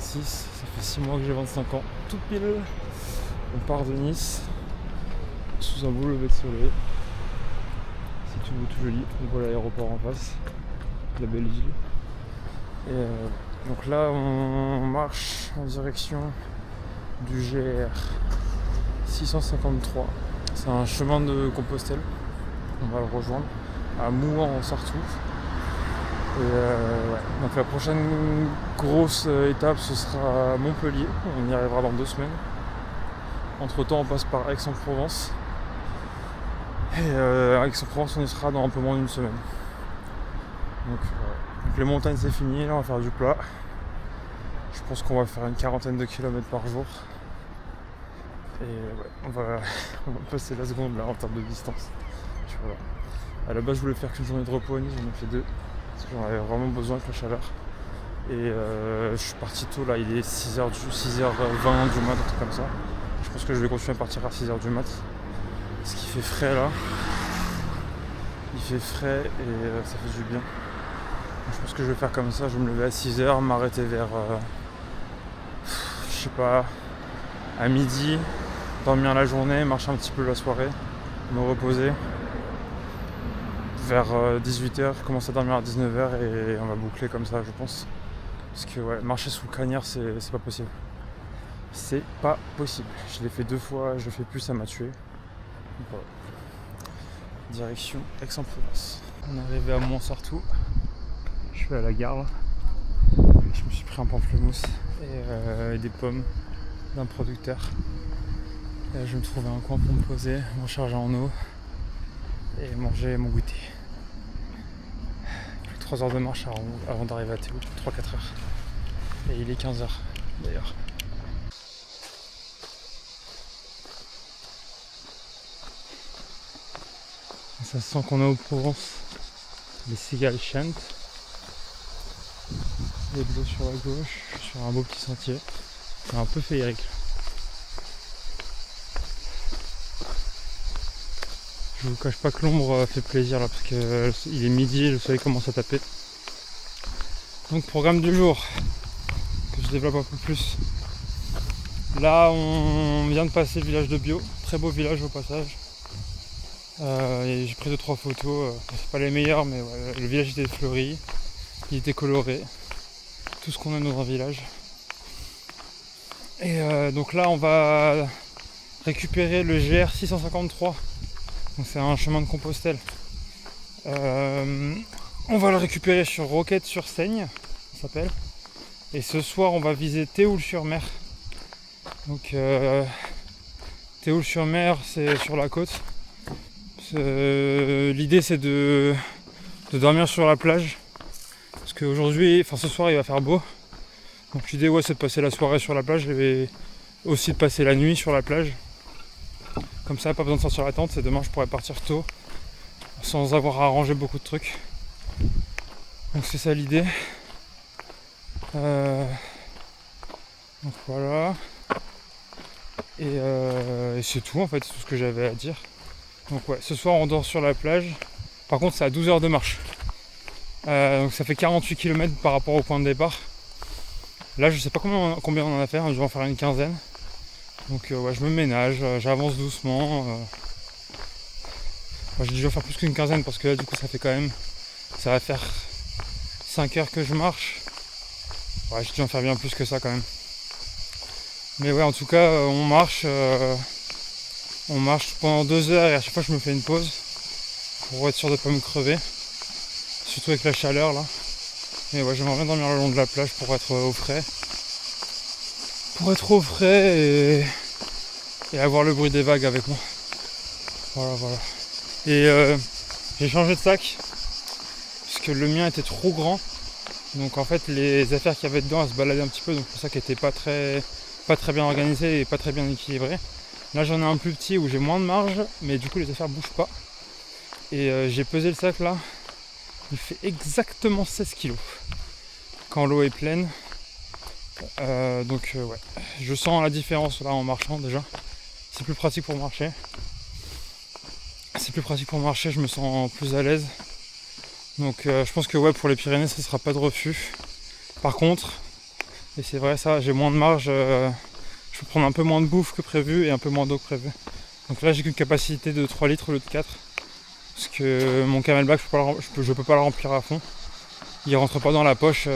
26, ça fait 6 mois que j'ai 25 ans, tout pile. On part de Nice, sous un beau lever de soleil. C'est tout beau, tout joli. On voit l'aéroport en face, la belle ville. Et donc là, on marche en direction du GR 653. C'est un chemin de Compostelle. On va le rejoindre à Mouan en Sarthouf. Et donc la prochaine grosse étape, ce sera Montpellier. On y arrivera dans 2 semaines. Entre temps, on passe par Aix-en-Provence. Et à Aix-en-Provence, on y sera dans un peu moins d'1 semaine. Donc les montagnes, c'est fini. Là, on va faire du plat. Je pense qu'on va faire une 40aine de kilomètres par jour. Et on va passer la seconde là en termes de distance. Voilà. À la base, je voulais faire qu'une journée de repos à Nice, j'en ai fait 2. Parce que j'en avais vraiment besoin avec la chaleur. Et je suis parti tôt là, il est 6h20 du mat, un truc comme ça. Je pense que je vais continuer à partir à 6h du mat. Parce qu'il fait frais là. Il fait frais et ça fait du bien. Donc, je pense que je vais faire comme ça, je vais me lever à 6h, m'arrêter vers je sais pas, à midi, dormir la journée, marcher un petit peu la soirée, me reposer. Vers 18h, commencer à dormir à 19h et on va boucler comme ça, je pense. Parce que marcher sous le crânière, c'est pas possible. C'est pas possible. Je l'ai fait 2 fois, je le fais plus, ça m'a tué. Donc, voilà. Direction Aix-en-Provence. On est arrivé à Montsartou. Je suis à la gare là. Je me suis pris un pamplemousse et des pommes d'un producteur. Et là, je vais me trouver un coin pour me poser, me recharger en eau et manger mon goûter. 3 heures de marche avant d'arriver à Théo, 3-4 heures. Et il est 15h d'ailleurs. Ça sent qu'on est en Provence. Les cigales chantent. Il y a de l'eau sur la gauche, sur un beau petit sentier. C'est un peu féerique. Je vous cache pas que l'ombre fait plaisir là parce que il est midi et le soleil commence à taper. Donc programme du jour que je développe un peu plus. Là on vient de passer le village de Bio, très beau village au passage. J'ai pris 2-3 photos, c'est pas les meilleures mais le village était fleuri, il était coloré, tout ce qu'on aime dans un village. Et donc là on va récupérer le GR 653. Donc c'est un chemin de Compostelle. On va le récupérer sur Roquette-sur-Seigne, ça s'appelle. Et ce soir, on va viser Théoul-sur-Mer. Donc Théoul-sur-Mer, c'est sur la côte. L'idée, c'est de dormir sur la plage. Parce qu'aujourd'hui, ce soir, il va faire beau. Donc l'idée, c'est de passer la soirée sur la plage et aussi de passer la nuit sur la plage. Comme ça, pas besoin de sortir la tente, et demain je pourrais partir tôt sans avoir à arranger beaucoup de trucs. Donc c'est ça l'idée. Donc voilà. Et c'est tout en fait, c'est tout ce que j'avais à dire. Donc ce soir on dort sur la plage. Par contre c'est à 12 heures de marche. Donc ça fait 48 km par rapport au point de départ. Là je sais pas combien on en a à faire, je vais en faire une quinzaine. Donc je me ménage, j'avance doucement. J'ai dû en faire plus qu'une quinzaine parce que là du coup ça va faire 5 heures que je marche. J'ai dû en faire bien plus que ça quand même. Mais en tout cas on marche pendant 2 heures et à chaque fois je me fais une pause pour être sûr de ne pas me crever. Surtout avec la chaleur là. Mais j'aimerais bien dormir le long de la plage pour être au frais. Et avoir le bruit des vagues avec moi. Voilà. Et j'ai changé de sac parce que le mien était trop grand. Donc en fait les affaires qu'il y avait dedans elles se baladaient un petit peu, donc le sac était pas très bien organisé et pas très bien équilibré. Là j'en ai un plus petit où j'ai moins de marge, mais du coup les affaires bougent pas. Et j'ai pesé le sac là, il fait exactement 16 kg quand l'eau est pleine. Je sens la différence là en marchant déjà. C'est plus pratique pour marcher. Je me sens plus à l'aise. Donc je pense que pour les Pyrénées ça sera pas de refus. Par contre, Et c'est vrai ça, j'ai moins de marge, je peux prendre un peu moins de bouffe que prévu et un peu moins d'eau que prévu. Donc là j'ai qu'une capacité de 3 litres au lieu de 4. Parce que mon camelback je peux pas le remplir à fond. Il rentre pas dans la poche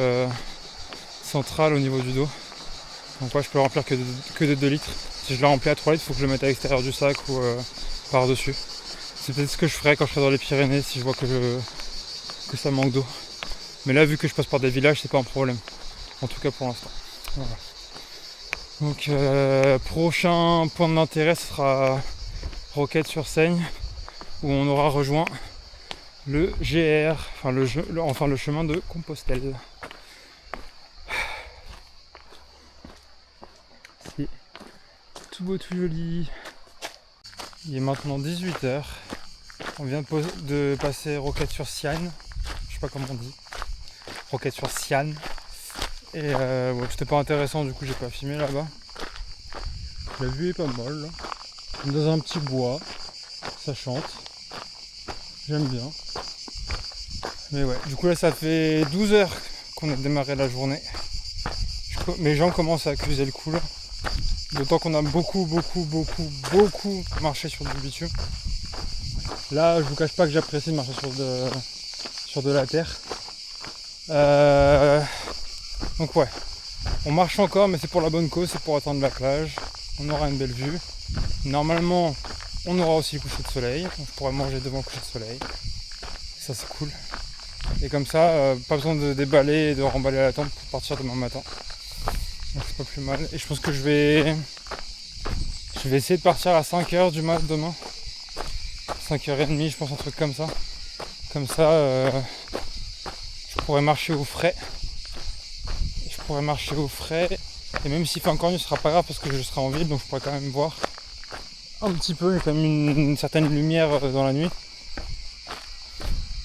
centrale au niveau du dos. Donc ouais, je peux le remplir que de 2 litres. Si je le remplis à 3 litres, il faut que je le mette à l'extérieur du sac ou par-dessus. C'est peut-être ce que je ferais quand je serai dans les Pyrénées si je vois que ça manque d'eau. Mais là, vu que je passe par des villages, c'est pas un problème. En tout cas pour l'instant. Voilà. Donc prochain point d'intérêt, ce sera Roquette-sur-Seigne, où on aura rejoint le GR, enfin le chemin de Compostelle. C'est tout beau, tout joli. Il est maintenant 18h. On vient de passer Roquette-sur-Siane. Je sais pas comment on dit. Roquette-sur-Siane. Et ouais, c'était pas intéressant, du coup j'ai pas filmé là-bas. La vue est pas mal là. On est dans un petit bois. Ça chante. J'aime bien. Mais ouais, du coup là ça fait 12 heures qu'on a démarré la journée. Mes jambes commencent à accuser le coup là. D'autant qu'on a beaucoup marché sur du bitume. Là, je vous cache pas que j'apprécie de marcher sur de la terre. Donc ouais, on marche encore, mais c'est pour la bonne cause, c'est pour atteindre la plage. On aura une belle vue. Normalement, on aura aussi le coucher de soleil. Donc je pourrai manger devant le coucher de soleil. Ça c'est cool. Et comme ça, pas besoin de déballer et de remballer la tente pour partir demain matin. Donc c'est pas plus mal. Et je pense que je vais essayer de partir à 5h du mat demain. 5h30, je pense, un truc comme ça. Comme ça, je pourrais marcher au frais. Et même s'il fait encore nuit, ce sera pas grave parce que je serai en ville, donc je pourrais quand même voir un petit peu. Il y a quand même une certaine lumière dans la nuit.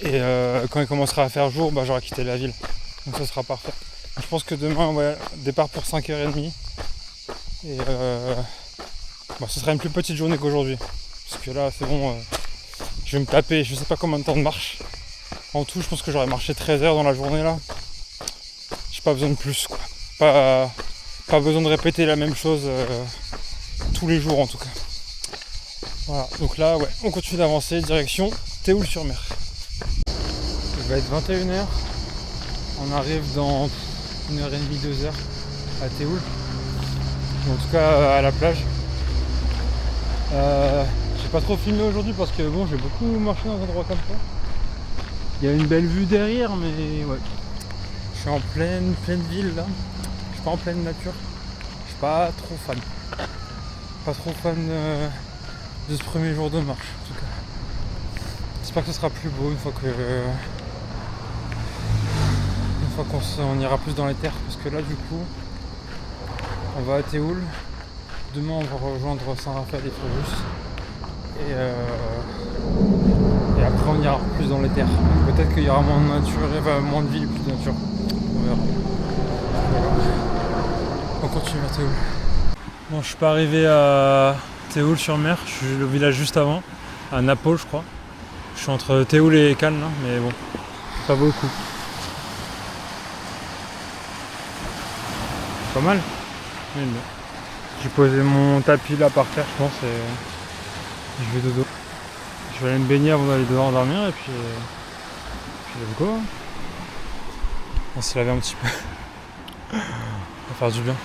Et quand il commencera à faire jour, j'aurai quitté la ville. Donc ça sera parfait. Je pense que demain, ouais, départ pour 5h30. Et ce sera une plus petite journée qu'aujourd'hui. Parce que là, c'est bon, je vais me taper je sais pas combien de temps de marche. En tout, je pense que j'aurais marché 13 heures dans la journée là. J'ai pas besoin de plus, quoi. Pas besoin de répéter la même chose tous les jours en tout cas. Voilà, donc là, ouais, on continue d'avancer, direction Théoul-sur-Mer. Il va être 21h. On arrive dans 1h30, 2h à Théoul. En tout cas à la plage. J'ai pas trop filmé aujourd'hui parce que bon, j'ai beaucoup marché dans un endroit comme ça. Il y a une belle vue derrière, mais ouais. Je suis en pleine ville là. Je suis pas en pleine nature. Je suis pas trop fan. Pas trop fan de ce premier jour de marche en tout cas. J'espère que ce sera plus beau une fois qu'on ira plus dans les terres, parce que là du coup on va à Théoul. Demain on va rejoindre Saint-Raphaël et Fréjus. Et après on ira plus dans les terres. Donc peut-être qu'il y aura moins de nature, enfin moins de ville, plus de nature. On verra. Voilà. On continue à Théoul. Bon, je suis pas arrivé à Théoul-sur-Mer, je suis le village juste avant, à Naples je crois. Je suis entre Théoul et Cannes là, mais bon, ça vaut le coup. Pas mal. J'ai posé mon tapis là par terre, je pense, et je vais dodo. Je vais aller me baigner avant d'aller dehors dormir, et puis let's go. On s'est lavé un petit peu. Ça va faire du bien.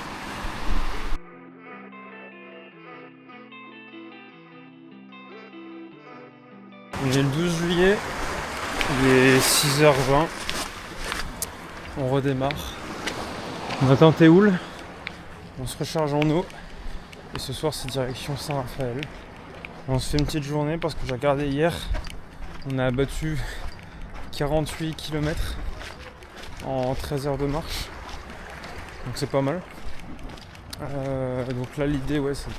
On est le 12 juillet, il est 6h20. On redémarre. On attend Théoul. On se recharge en eau. Et ce soir c'est direction Saint-Raphaël. On se fait une petite journée parce que j'ai regardé hier. On a abattu 48 km en 13 heures de marche. Donc c'est pas mal. Donc là l'idée c'est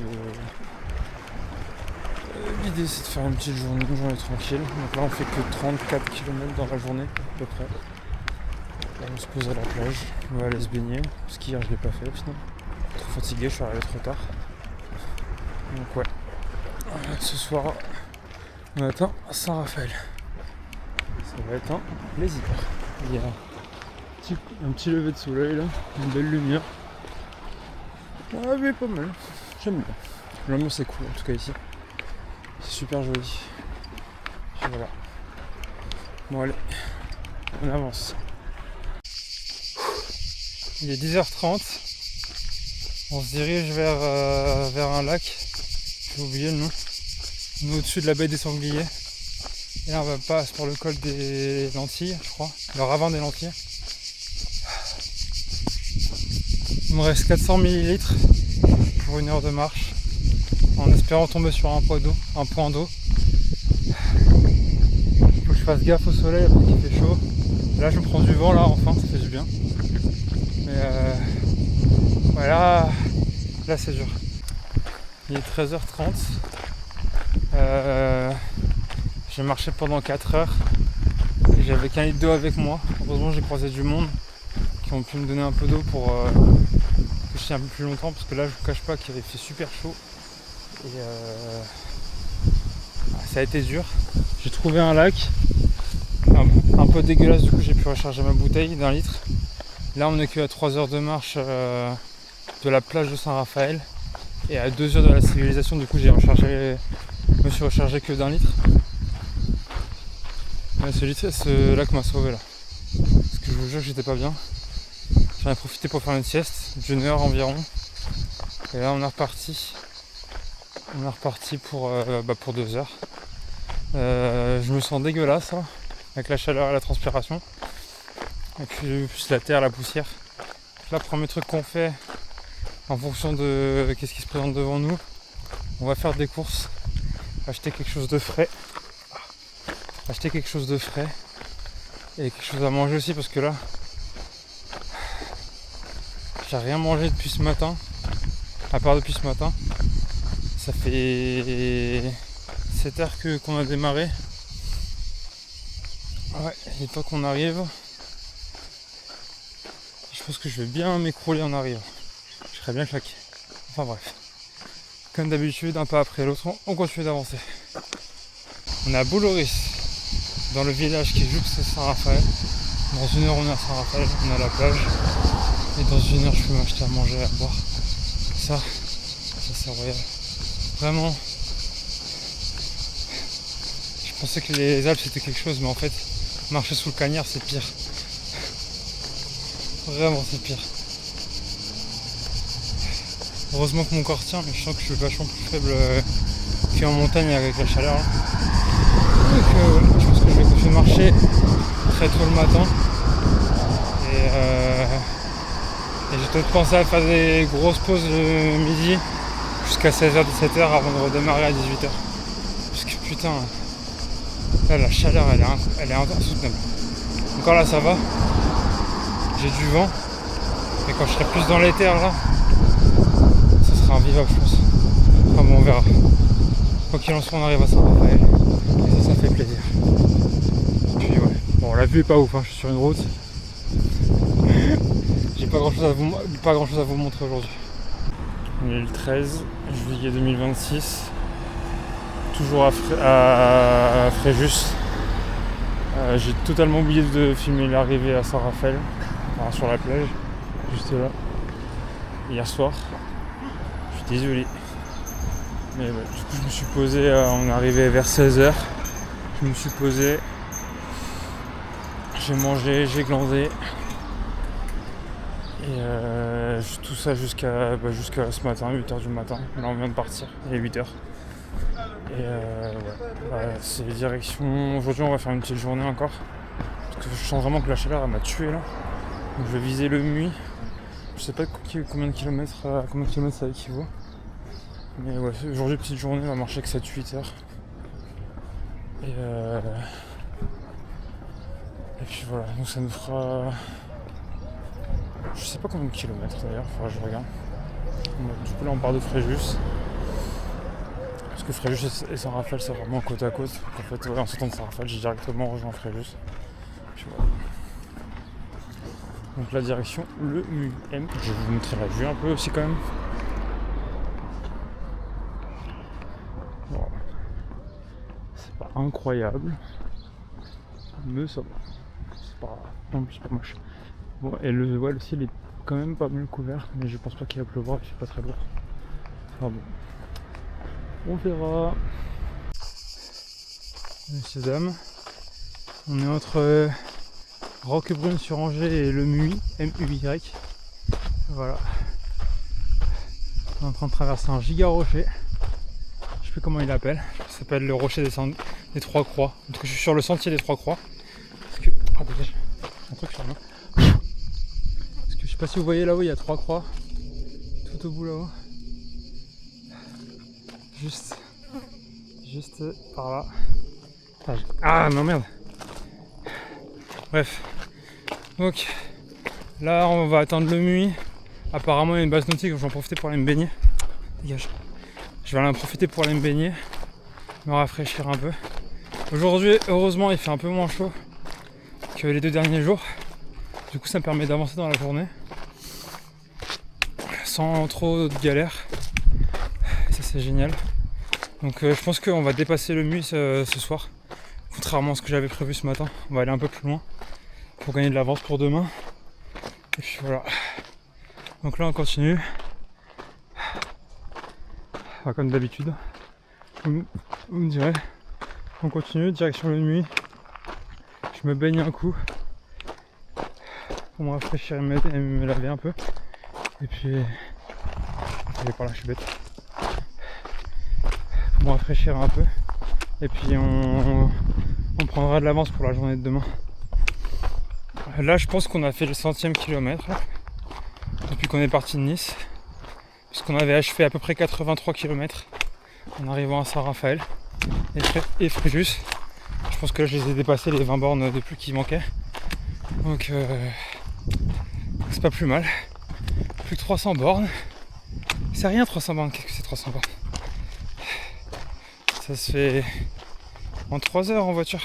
de faire une petite journée tranquille. Donc là on fait que 34 km dans la journée à peu près. Là, on se pose à la plage, on va aller se baigner, parce qu'hier je l'ai pas fait au final. Trop fatigué, je suis arrivé trop tard. Donc ouais. Ce soir on attend Saint-Raphaël. Ça va être un plaisir. Il y a un petit lever de soleil là, une belle lumière. Ouais, mais pas mal. J'aime bien. L'ambiance est cool en tout cas ici. C'est super joli. Et voilà. Bon allez, on avance. Il est 10h30. On se dirige vers un lac. J'ai oublié le nom. On est au-dessus de la baie des Sangliers. Et là on passe pour le col des Lentilles, je crois. Le ravin des Lentilles. Il me reste 400 ml pour 1 heure de marche. En espérant tomber sur un point d'eau. Faut que je fasse gaffe au soleil parce qu'il fait chaud. Là je me prends du vent là, enfin ça fait du bien. Mais voilà, là c'est dur. Il est 13h30. J'ai marché pendant 4 heures. Et j'avais qu'un litre d'eau avec moi. Heureusement j'ai croisé du monde qui ont pu me donner un peu d'eau pour que je tienne un peu plus longtemps, parce que là je vous cache pas qu'il avait fait super chaud. Et ça a été dur. J'ai trouvé un lac un peu dégueulasse, du coup j'ai pu recharger ma bouteille d'1 litre. Là on est que à 3 heures de marche de la plage de Saint-Raphaël et à 2 heures de la civilisation. Du coup je me suis rechargé que d'1 litre. Ouais, ce lac m'a sauvé là, parce que je vous jure que j'étais pas bien. J'en ai profité pour faire une sieste d'1 heure environ. Et là on est reparti pour 2 heures. Je me sens dégueulasse là, avec la chaleur et la transpiration. Et puis plus la terre, la poussière. Là, premier truc qu'on fait, en fonction de qu'est-ce qui se présente devant nous, on va faire des courses, acheter quelque chose de frais. Et quelque chose à manger aussi, parce que là, j'ai rien mangé depuis ce matin. À part depuis ce matin. Ça fait 7 heures qu'on a démarré. Ouais, il est temps qu'on arrive. Je pense que je vais bien m'écrouler en arrivant. Je serais bien claqué. Enfin bref. Comme d'habitude, un pas après l'autre, on continue d'avancer. On est à Bouloris, dans le village qui est juste Saint-Raphaël. Dans 1 heure on est à Saint-Raphaël, on est à la plage. Et dans 1 heure je peux m'acheter à manger, à boire. Ça c'est royal. Vraiment. Je pensais que les Alpes c'était quelque chose, mais en fait, marcher sous le cagnard c'est pire. Vraiment c'est pire. Heureusement que mon corps tient, mais je sens que je suis vachement plus faible qu'en montagne avec la chaleur. Donc je pense que je vais continuer de marcher très tôt le matin. Et j'ai peut-être pensé à faire des grosses pauses le midi jusqu'à 16h-17h avant de redémarrer à 18h. Parce que putain, là la chaleur elle est insoutenable. Encore là ça va, j'ai du vent, mais quand je serai plus dans les terres là, ça sera invivable je pense. Enfin bon, on verra. Quoi qu'il en soit, on arrive à Saint-Raphaël et ça fait plaisir. Puis ouais, bon la vue est pas ouf, hein. Je suis sur une route. J'ai pas grand chose à vous montrer aujourd'hui. On est le 13 juillet 2026, toujours à Fréjus. J'ai totalement oublié de filmer l'arrivée à Saint-Raphaël, enfin, sur la plage, juste là, hier soir. Je suis désolé. Mais ouais, du coup je me suis posé, on est arrivé vers 16h. Je me suis posé, j'ai mangé, j'ai glandé. Et tout ça jusqu'à ce matin, 8h du matin. Là on vient de partir, il est 8h. Et c'est direction. Aujourd'hui on va faire une petite journée encore. Parce que je sens vraiment que la chaleur elle m'a tué là. Donc je vais viser le Muy. Je sais pas combien de kilomètres ça équivaut. Mais ouais, aujourd'hui petite journée, on va marcher que 7-8 heures. Et puis voilà, donc ça nous fera. Je sais pas combien de kilomètres d'ailleurs, faudra que je regarde. Du coup là on part de Fréjus. Parce que Fréjus et Saint-Raphaël c'est vraiment côte à côte. Donc en fait en sortant de Saint-Raphaël j'ai directement rejoint Fréjus. Puis voilà. Donc la direction le MUM. Je vais vous montrer la vue un peu aussi quand même. Bon. C'est pas incroyable. Mais ça va. C'est pas. Non, c'est pas moche. Bon, et le ciel est quand même pas mal couvert, mais je pense pas qu'il va pleuvoir, il fait pas très lourd. Enfin bon, on verra. Messieurs, dames, on est entre Roquebrune-sur-Angers et le MUY, M-U-Y. Voilà. On est en train de traverser un giga rocher. Je sais plus comment il l'appelle. Ça s'appelle le rocher des Trois Croix. En tout cas, je suis sur le sentier des Trois Croix. Parce que. Ah, dégage. Un truc sur la main. Parce que je sais pas si vous voyez là-haut, il y a 3 croix. Tout au bout là-haut. Juste par là. Ah non, merde. Bref. Donc là, on va atteindre le MUY. Apparemment, il y a une base nautique, donc je vais en profiter pour aller me baigner. Dégage. Je vais aller en profiter pour aller me baigner, me rafraîchir un peu. Aujourd'hui, heureusement, il fait un peu moins chaud que les 2 derniers jours. Du coup, ça me permet d'avancer dans la journée sans trop de galères. Et ça, c'est génial. Donc, je pense qu'on va dépasser le MUY ce soir. Contrairement à ce que j'avais prévu ce matin, on va aller un peu plus loin pour gagner de l'avance pour demain. Et puis voilà. Donc là, on continue. Enfin, comme d'habitude. Vous me direz. On continue, direction le MUY. Je me baigne un coup pour me rafraîchir et me laver un peu. Et puis, je vais par là, je suis bête. Pour me rafraîchir un peu. Et puis on prendra de l'avance pour la journée de demain. Là, je pense qu'on a fait le 100e kilomètre depuis qu'on est parti de Nice. Puisqu'on avait achevé à peu près 83 km en arrivant à Saint-Raphaël et Fréjus. Je pense que là, je les ai dépassés les 20 bornes de plus qui manquaient. Donc, c'est pas plus mal. Plus que 300 bornes. C'est rien 300 bornes, qu'est-ce que c'est 300 bornes? Ça se fait en 3 heures en voiture.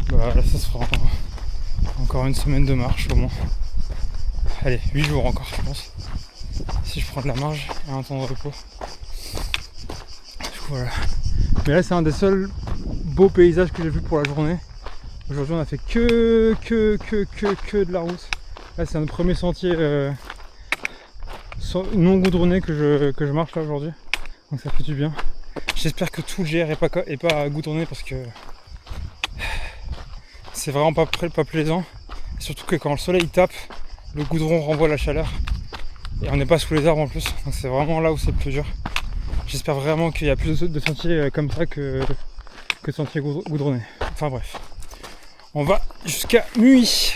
Bah là ça se fera encore une semaine de marche au moins. Allez, 8 jours encore je pense. Si je prends de la marge et un temps de repos. Du coup voilà. Mais là c'est un des seuls beaux paysages que j'ai vu pour la journée. Aujourd'hui on a fait que de la route. Là c'est un premier sentier non goudronné que je marche là aujourd'hui. Donc ça fait du bien. J'espère que tout le GR est pas goudronné parce que c'est vraiment pas plaisant. Surtout que quand le soleil tape, le goudron renvoie la chaleur. Et on n'est pas sous les arbres en plus. Donc c'est vraiment là où c'est le plus dur. J'espère vraiment qu'il y a plus de sentiers comme ça que de sentiers goudronnés. Enfin bref. On va jusqu'à MUY.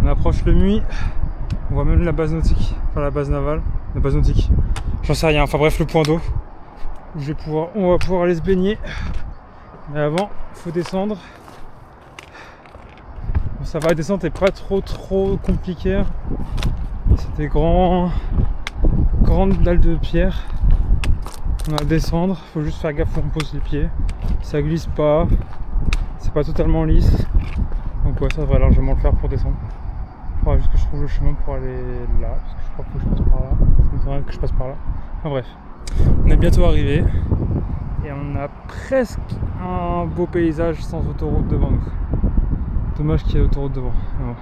On approche le MUY. On voit même la base nautique. Enfin la base navale. La base nautique. J'en sais rien. Enfin bref, le point d'eau. On va pouvoir aller se baigner. Mais avant, il faut descendre. Bon, ça va, la descente n'est pas trop compliquée. C'est des grandes dalles de pierre. On va descendre, il faut juste faire gaffe où on pose les pieds. Ça glisse pas, c'est pas totalement lisse. Donc ouais, ça devrait largement le faire pour descendre. Il faudra juste que je trouve le chemin pour aller là, parce que je crois que je passe par là. Ça me semble que je passe par là. Enfin bref. On est bientôt arrivé et on a presque un beau paysage sans autoroute devant nous. Dommage qu'il y ait l'autoroute devant. Bon.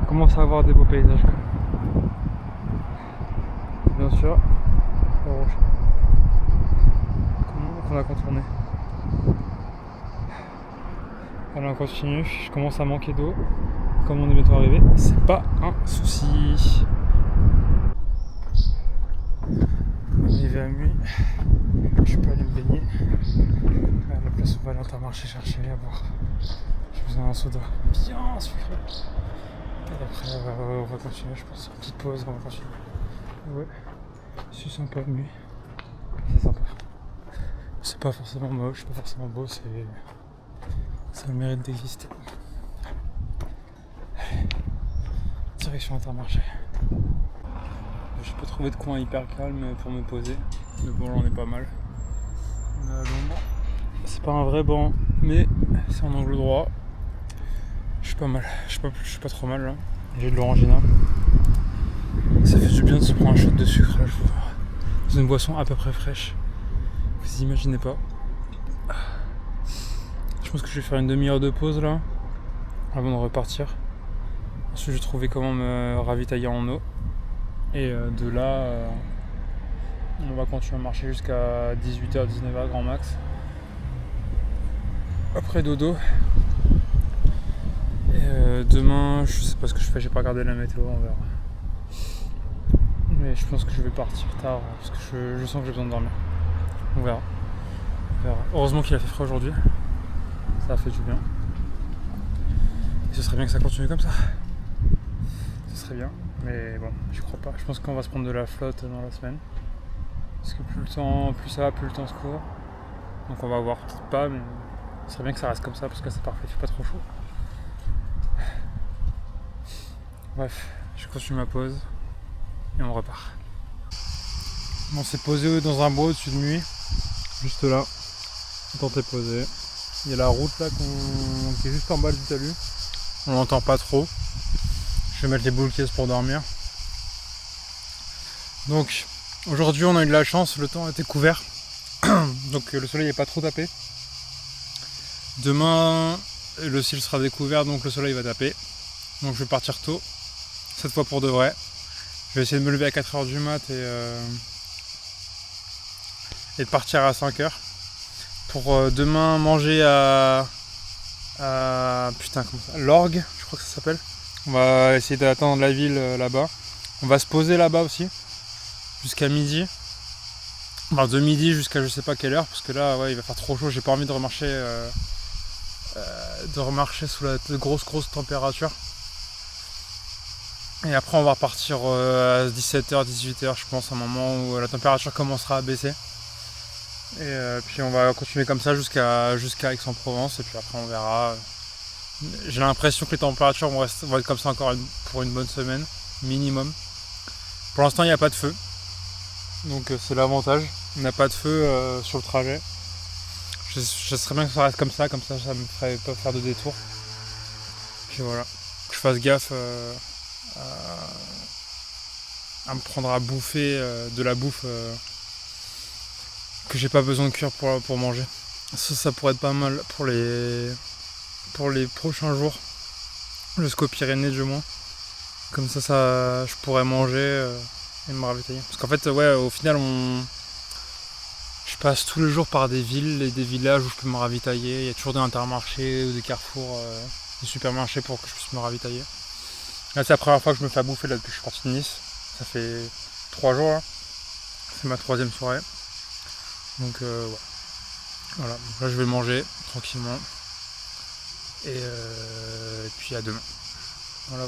On commence à avoir des beaux paysages quand même. Bien sûr, le rocher. Comment on a contourné? Allez, on continue. Je commence à manquer d'eau. Comme on est bientôt arrivé, c'est pas un souci. Arrivé à MUY, je peux aller me baigner. À la place où on va aller Intermarché chercher à boire. J'ai besoin d'un soda bien sucré. Et après on va continuer, je pense. Une petite pause, on va continuer. Ouais, c'est sympa MUY. C'est sympa. C'est pas forcément moche, pas forcément beau, ça a le mérite d'exister. Direction Intermarché. J'ai pas trouvé de coin hyper calme pour me poser, mais bon, là on est pas mal. On est à l'ombre. C'est pas un vrai banc, mais c'est en angle droit. Je suis pas mal, je suis pas trop mal là. J'ai de l'orangina. Ça fait du bien de se prendre un shot de sucre là, dans une boisson à peu près fraîche. Vous imaginez pas. Je pense que je vais faire une demi-heure de pause là, avant de repartir. Ensuite j'ai trouvé comment me ravitailler en eau. Et de là, on va continuer à marcher jusqu'à 18h, 19h grand max. Après dodo. Et demain, je sais pas ce que je fais, j'ai pas regardé la météo, on verra. Mais je pense que je vais partir tard parce que je sens que j'ai besoin de dormir. On verra. Heureusement qu'il a fait frais aujourd'hui. Ça a fait du bien. Et ce serait bien que ça continue comme ça. Ce serait bien. Mais bon, j'y crois pas. Je pense qu'on va se prendre de la flotte dans la semaine. Parce que plus ça va, plus le temps se court. Donc on va voir, peut-être pas, mais ce serait bien que ça reste comme ça parce que c'est parfait, il fait pas trop chaud. Bref, je continue ma pause et on repart. On s'est posé dans un bois au-dessus de Muy, juste là. Le temps est posé. Il y a la route là qui est juste en bas du talus. On l'entend pas trop. Je vais mettre les boules caisses pour dormir. Donc aujourd'hui on a eu de la chance, le temps était couvert. Donc le soleil n'est pas trop tapé. Demain le ciel sera découvert donc le soleil va taper. Donc je vais partir tôt. Cette fois pour de vrai. Je vais essayer de me lever à 4h du mat et de partir à 5h. Pour demain manger à l'Orgue, je crois que ça s'appelle. On va essayer d'attendre la ville là-bas. On va se poser là-bas aussi. Jusqu'à midi. Enfin, de midi jusqu'à je sais pas quelle heure. Parce que là ouais, il va faire trop chaud. J'ai pas envie de remarcher sous la grosse température. Et après on va repartir à 17h, 18h je pense, à un moment où la température commencera à baisser. Et puis on va continuer comme ça jusqu'à Aix-en-Provence et puis après on verra. J'ai l'impression que les températures vont être comme ça encore pour une bonne semaine, minimum. Pour l'instant il n'y a pas de feu. Donc c'est l'avantage. On n'a pas de feu sur le trajet. Je serais bien que ça reste comme ça ça me ferait pas faire de détour. Puis voilà. Que je fasse gaffe à me prendre à bouffer de la bouffe que j'ai pas besoin de cuire pour manger. Ça pourrait être pas mal pour les prochains jours. Jusqu'aux Pyrénées du moins. Comme ça je pourrais manger et me ravitailler. Parce qu'en fait ouais au final je passe tous les jours par des villes et des villages où je peux me ravitailler. Il y a toujours des intermarchés ou des carrefours, des supermarchés pour que je puisse me ravitailler. Là c'est la première fois que je me fais à bouffer là, depuis que je suis parti de Nice. Ça fait 3 jours là. C'est ma 3e soirée. Donc ouais. Voilà, donc là je vais manger tranquillement. Et puis à demain. Voilà.